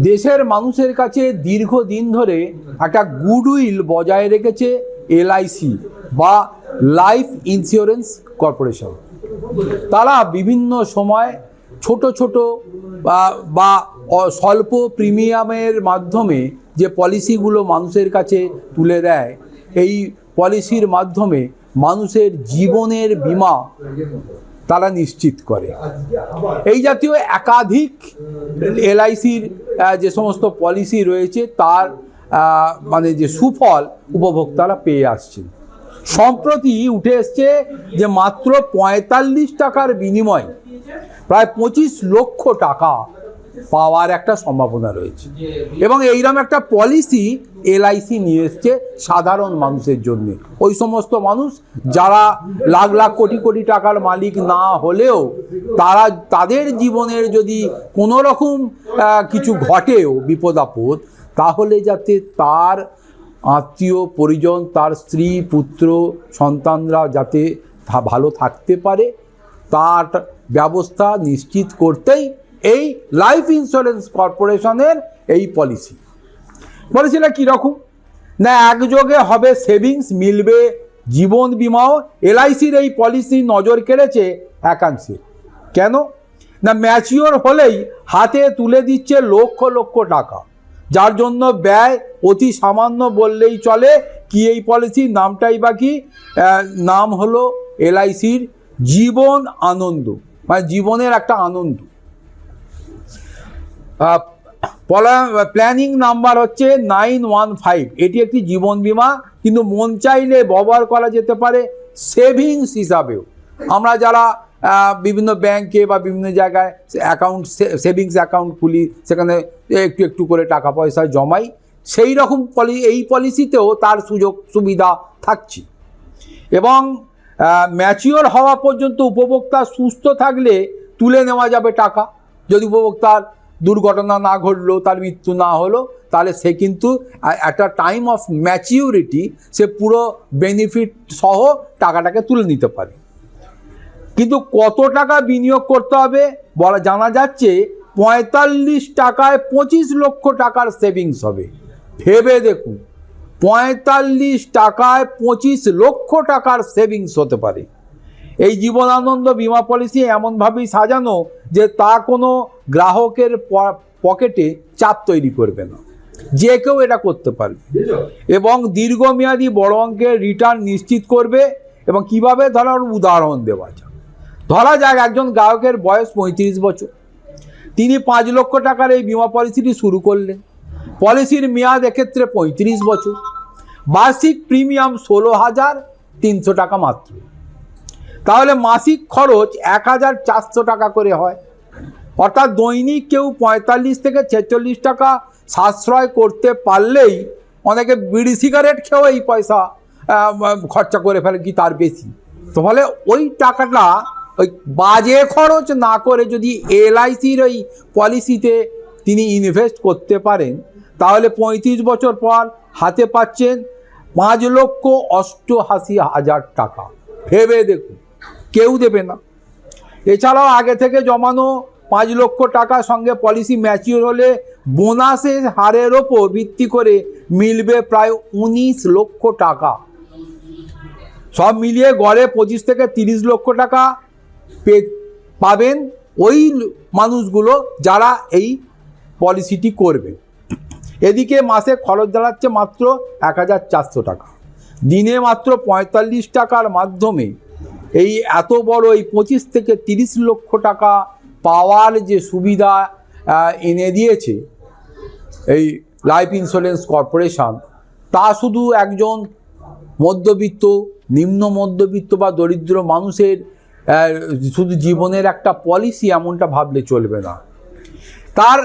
দেশের মানুষের কাছে দীর্ঘদিন ধরে একটা গুডউইল বজায় রেখেছে এলআইসি বা লাইফ ইন্স্যুরেন্স কর্পোরেশন। তারা বিভিন্ন সময় ছোট ছোট বা স্বল্প প্রিমিয়ামের মাধ্যমে যে পলিসিগুলো মানুষের কাছে তুলে দেয়, এই পলিসির মাধ্যমে মানুষের জীবনের বীমা তারা নিশ্চিত করে। এই জাতীয় একাধিক এলআইসির যে সমস্ত পলিসি রয়েছে তার মানে যে সুফল উপভোক্তারা পেয়ে আসছেন। সম্প্রতি উঠে এসছে যে মাত্র ৪৫ টাকার বিনিময়ে প্রায় ২৫ লক্ষ টাকা পাওয়ার একটা সম্ভাবনা রয়েছে, এবং এইরকম একটা পলিসি এলআইসি নিয়ে এসছে সাধারণ মানুষের জন্য। ওই সমস্ত মানুষ যারা লাখ লাখ কোটি কোটি টাকার মালিক না হলেও তাদের জীবনের যদি কোনো রকম কিছু ঘটেও বিপদ আপদ, তাহলে যাতে তার আত্মীয় পরিজন, তার স্ত্রী পুত্র সন্তানরা যাতে ভালো থাকতে পারে, তার ব্যবস্থা নিশ্চিত করতেই এই লাইফ ইন্স্যুরেন্স কর্পোরেশনের এই পলিসিটা কীরকম না, একযোগে হবে সেভিংস, মিলবে জীবন বিমাও। এলআইসির এই পলিসি নজর কেড়েছে একাংশে। কেন না, ম্যাচিওর হলেই হাতে তুলে দিচ্ছে লক্ষ লক্ষ টাকা, যার জন্য ব্যয় অতি সামান্য বললেই চলে। কি এই পলিসির নামটাই বাকি, নাম হলো এলআইসির জীবন আনন্দ, মানে জীবনের একটা আনন্দ। প্ল্যানিং নাম্বার হচ্ছে 915। এটি একটি জীবন বিমা, কিন্তু মন চাইলে ব্যবহার করা যেতে পারে সেভিংস হিসাবেও। আমরা যারা বিভিন্ন ব্যাংকে বা বিভিন্ন জায়গায় সেভিংস অ্যাকাউন্ট খুলি, সেখানে একটু একটু করে টাকা পয়সা জমাই, সেই রকম এই পলিসিতেও তার সুযোগ সুবিধা থাকছে। এবং ম্যাচিওর হওয়া পর্যন্ত উপভোক্তা সুস্থ থাকলে তুলে নেওয়া যাবে টাকা। যদি উপভোক্তার দুর্ঘটনা না ঘটলো, তার মৃত্যু না হলো, তাহলে সে কিন্তু একটা টাইম অফ ম্যাচিউরিটি সে পুরো বেনিফিট সহ টাকাটাকে তুলে নিতে পারে। কিন্তু কত টাকা বিনিয়োগ করতে হবে জানা যাচ্ছে ৪৫ টাকায় ২৫ লক্ষ টাকার সেভিংস হবে। ভেবে দেখুন, ৪৫ টাকায় ২৫ লক্ষ টাকার সেভিংস হতে পারে। এই জীবনানন্দ বীমা পলিসি এমনভাবেই সাজানো যে তা কোনো গ্রাহকের পকেটে চাপ তৈরি করবে না, যে কেউ এটা করতে পারবে, এবং দীর্ঘমেয়াদী বড় অঙ্কের রিটার্ন নিশ্চিত করবে। এবং কিভাবে ধরার উদাহরণ দেওয়া যায়, ধরা যাক একজন গ্রাহকের বয়স ৩৫ বছর, তিনি ৫ লক্ষ টাকার এই বিমা পলিসিটি শুরু করলেন। পলিসির মেয়াদ এক্ষেত্রে ৩৫ বছর, বার্ষিক প্রিমিয়াম ১৬,৩০০ টাকা মাত্র। তাহলে মাসিক খরচ ১,৪০০ টাকা করে হয়। অর্থাৎ দৈনিক কেউ ৪৫ থেকে ৪৬ টাকা সাশ্রয় করতে পারলেই, অনেকে বিড়ি সিগারেট খেয়েও এই পয়সা খরচা করে ফেলে কি তার বেশি। তো ফলে ওই টাকাটা ওই বাজে খরচ না করে যদি এলআইসির ওই পলিসিতে তিনি ইনভেস্ট করতে পারেন, তাহলে ৩৫ বছর পর হাতে পাচ্ছেন ৫,৮৮,০০০ টাকা। ভেবে দেখুন, কেউ দেবে না। এছাড়াও আগে থেকে জমানো ৫ লক্ষ টাকার সঙ্গে পলিসি ম্যাচিওর হলে বোনাসের হারের ওপর ভিত্তি করে মিলবে প্রায় ১৯ লক্ষ টাকা। সব মিলিয়ে গড়ে ২৫ থেকে ৩০ লক্ষ টাকা পাবেন ওই মানুষগুলো যারা এই পলিসিটি করবে। এদিকে মাসে খরচ দাঁড়াচ্ছে মাত্র ১,৪০০ টাকা। দিনে মাত্র ৪৫ টাকার মাধ্যমে এই এত বড় এই ২৫ থেকে ৩০ লক্ষ টাকা পাওয়ার যে সুবিধা এনে দিয়েছে এই লাইফ ইন্স্যুরেন্স কর্পোরেশন, তা শুধু একজন মধ্যবিত্ত, নিম্ন মধ্যবিত্ত বা দরিদ্র মানুষের শুধু জীবনের একটা পলিসি এমনটা ভাবলে চলবে না। তার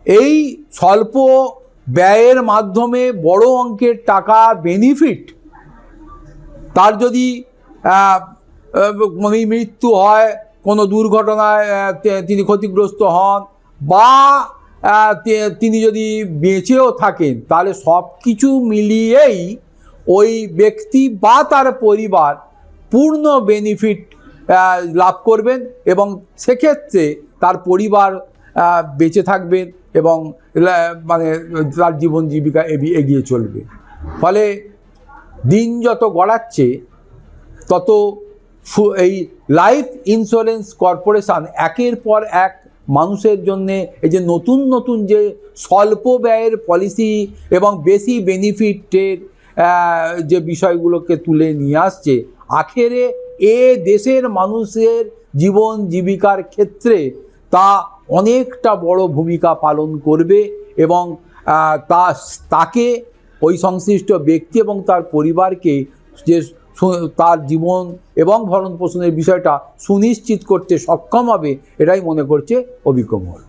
এই স্বল্প ব্যয়ের মাধ্যমে বড় অঙ্কের টাকা বেনিফিট, তার যদি মৃত্যু হয়, কোনো দুর্ঘটনায় তিনি ক্ষতিগ্রস্ত হন, বা তিনি যদি বেঁচেও থাকেন, তাহলে সব কিছু মিলিয়েই ওই ব্যক্তি বা তার পরিবার পূর্ণ বেনিফিট লাভ করবেন, এবং সেক্ষেত্রে তার পরিবার বেঁচে থাকবেন এবং মানে তার জীবন জীবিকা এগিয়ে চলবে। ফলে দিন যত গড়াচ্ছে তত এই লাইফ ইন্স্যুরেন্স কর্পোরেশন একের পর এক মানুষের জন্যে এই যে নতুন নতুন যে স্বল্প ব্যয়ের পলিসি এবং বেশি বেনিফিটের যে বিষয়গুলোকে তুলে নিয়ে আসছে, আখেরে দেশের মানুষের জীবন জীবিকার ক্ষেত্রে তা অনেকটা বড় ভূমিকা পালন করবে এবং তাকে ওই সংশ্লিষ্ট ব্যক্তি এবং তার পরিবারকে যে তার জীবন এবং ভরণ পোষণের বিষয়টা সুনিশ্চিত করতে সক্ষম হবে, এটাই মনে করছে অভিজ্ঞ মহল।